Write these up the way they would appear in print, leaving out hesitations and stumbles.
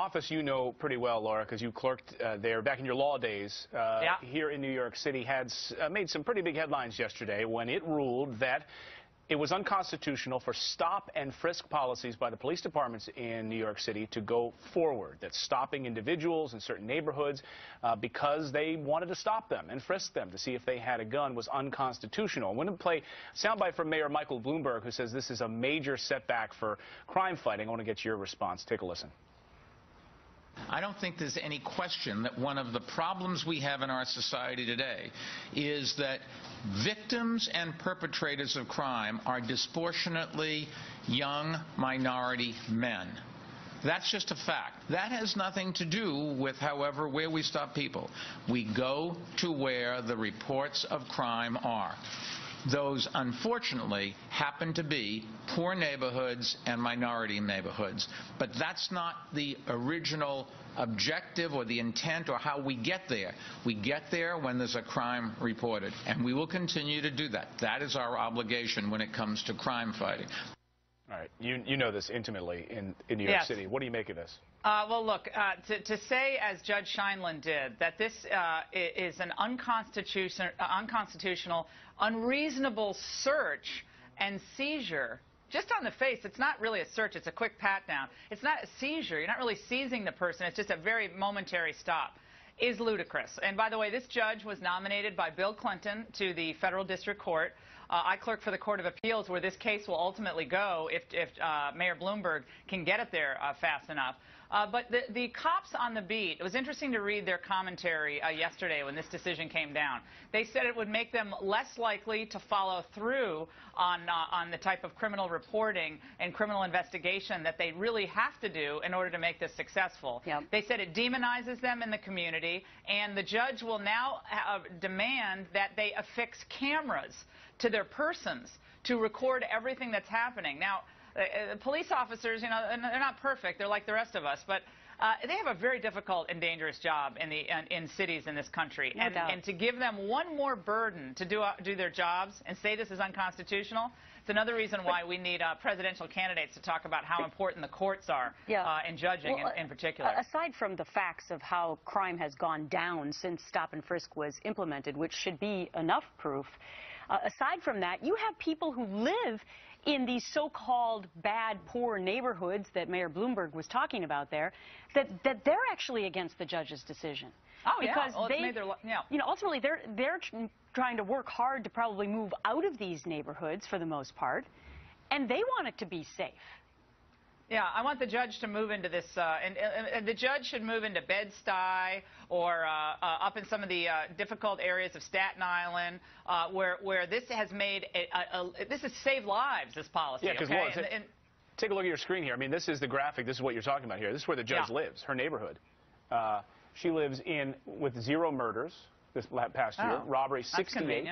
office you know pretty well, Laura, because you clerked there back in your law days here in New York City, had made some pretty big headlines yesterday when it ruled that it was unconstitutional for stop-and-frisk policies by the police departments in New York City to go forward, that stopping individuals in certain neighborhoods because they wanted to stop them and frisk them to see if they had a gun was unconstitutional. I want to play a soundbite from Mayor Michael Bloomberg, who says this is a major setback for crime fighting. I want to get your response. Take a listen. I don't think there's any question that one of the problems we have in our society today is that victims and perpetrators of crime are disproportionately young minority men. That's just a fact. That has nothing to do with, however, where we stop people. We go to where the reports of crime are. Those, unfortunately, happen to be poor neighborhoods and minority neighborhoods. But that's not the original objective or the intent or how we get there. We get there when there's a crime reported, and we will continue to do that. That is our obligation when it comes to crime fighting. All right. You know this intimately in New York City. What do you make of this? Well, look, to say, as Judge Scheindlin did, that this is an unconstitutional, unreasonable search and seizure, just on the face, it's not really a search, it's a quick pat-down. It's not a seizure. You're not really seizing the person. It's just a very momentary stop, is ludicrous. And by the way, this judge was nominated by Bill Clinton to the federal district court. I clerk for the Court of Appeals, where this case will ultimately go if Mayor Bloomberg can get it there fast enough. But the cops on the beat, it was interesting to read their commentary yesterday when this decision came down. They said it would make them less likely to follow through on the type of criminal reporting and criminal investigation that they really have to do in order to make this successful. Yep. They said it demonizes them in the community, and the judge will now demand that they affix cameras to their persons to record everything that's happening. Now, police officers, you know, they're not perfect. They're like the rest of us, but they have a very difficult and dangerous job in cities in this country. No doubt. And to give them one more burden to do their jobs and say this is unconstitutional, it's another reason why we need presidential candidates to talk about how important the courts are in judging in particular. Aside from the facts of how crime has gone down since stop-and-frisk was implemented, which should be enough proof, aside from that, you have people who live in these so-called bad, poor neighborhoods that Mayor Bloomberg was talking about there, that they're actually against the judge's decision. Oh, because well, they, you know, ultimately they're trying to work hard to probably move out of these neighborhoods for the most part, and they want it to be safe. Yeah, I want the judge to move into this, and the judge should move into Bed-Stuy or up in some of the difficult areas of Staten Island, where this has made this has saved lives. This policy. Yeah, because take a look at your screen here. I mean, this is the graphic. This is what you're talking about here. This is where the judge lives. Her neighborhood. She lives with 0 murders this past year. Robbery 68.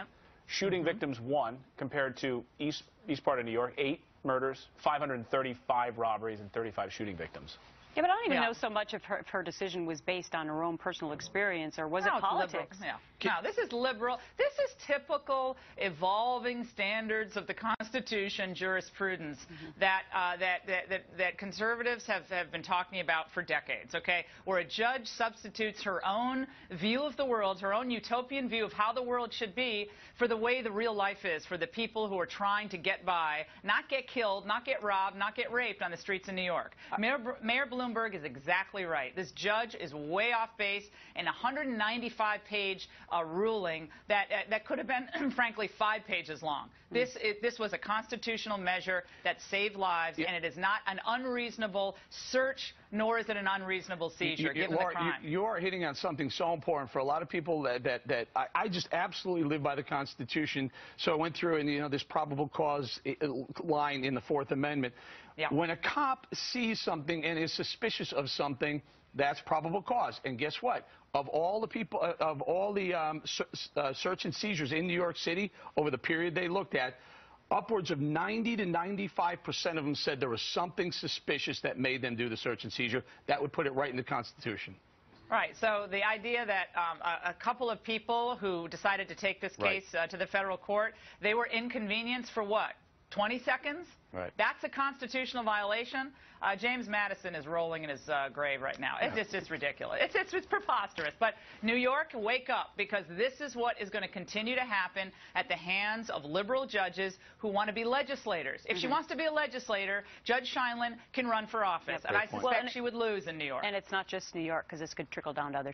Shooting victims 1, compared to east part of New York 8. Murders, 535 robberies, and 35 shooting victims. Yeah, but I don't even know so much if her decision was based on her own personal experience, or was it politics? No, this is liberal. This is typical evolving standards of the Constitution jurisprudence that conservatives have been talking about for decades, okay? Where a judge substitutes her own view of the world, her own utopian view of how the world should be, for the way the real life is, for the people who are trying to get by, not get killed, not get robbed, not get raped on the streets of New York. Mayor Bloomberg is exactly right. This judge is way off base in a 195-page ruling that could have been, frankly, 5 pages long. This was a constitutional measure that saved lives, and it is not an unreasonable search, nor is it an unreasonable seizure, given the crime. You are hitting on something so important for a lot of people that I just absolutely live by the Constitution. So I went through, and you know, this probable cause line in the 4th Amendment. Yeah. When a cop sees something and is suspicious of something, that's probable cause. And guess what? Of all the people, of all the search and seizures in New York City over the period they looked at, upwards of 90 to 95% of them said there was something suspicious that made them do the search and seizure. That would put it right in the Constitution. Right. So the idea that a couple of people who decided to take this case to the federal court, they were inconvenienced for what? 20 seconds? Right. That's a constitutional violation. James Madison is rolling in his grave right now. It's just ridiculous. It's preposterous. But New York, wake up, because this is what is going to continue to happen at the hands of liberal judges who want to be legislators. If she wants to be a legislator, Judge Scheindlin can run for office. And I suspect she would lose in New York. And it's not just New York, because this could trickle down to other